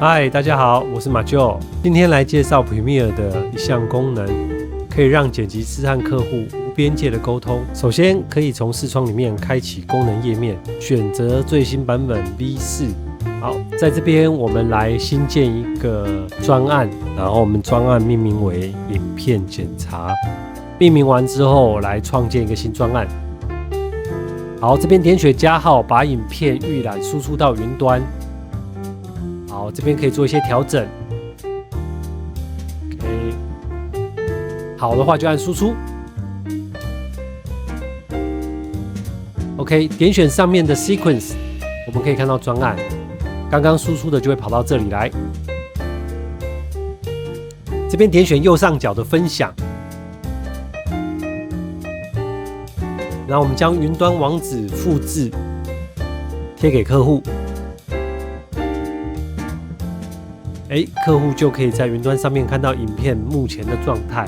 嗨，大家好，我是马厩，今天来介绍 Premiere 的一项功能，可以让剪辑师和客户无边界的沟通。首先，可以从视窗里面开启功能页面，选择最新版本 V4。好，在这边我们来新建一个专案，然后我们专案命名为影片检查。命名完之后，来创建一个新专案。好，这边点选加号，把影片预览输出到云端。好，这边可以做一些调整。OK， 好的话就按输出。OK， 点选上面的 Sequence， 我们可以看到专案，刚刚输出的就会跑到这里来。这边点选右上角的分享，然后我们将云端网址复制，贴给客户。客户就可以在云端上面看到影片目前的状态。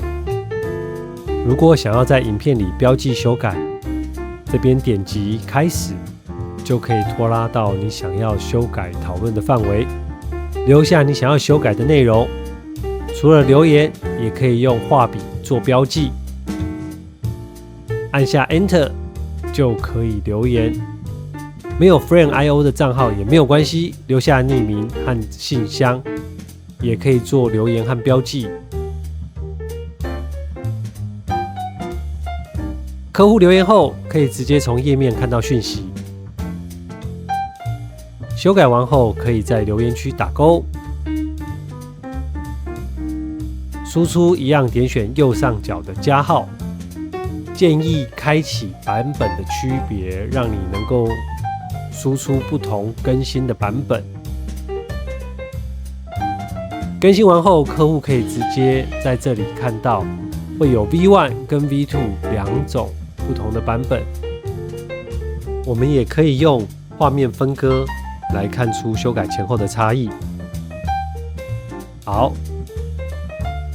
如果想要在影片里标记修改，这边点击开始，就可以拖拉到你想要修改讨论的范围，留下你想要修改的内容。除了留言，也可以用画笔做标记，按下 Enter 就可以留言。没有 Frame.io 的账号也没有关系，留下匿名和信箱。也可以做留言和标记。客户留言后，可以直接从页面看到讯息。修改完后，可以在留言区打勾。输出一样，点选右上角的加号。建议开启版本的区别，让你能够输出不同更新的版本。更新完后，客户可以直接在这里看到，会有 V1 跟 V2 两种不同的版本。我们也可以用画面分割来看出修改前后的差异。好，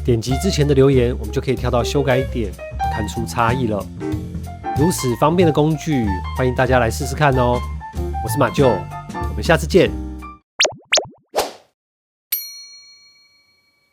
点击之前的留言，我们就可以跳到修改点，看出差异了。如此方便的工具，欢迎大家来试试看哦。我是马厩，我们下次见。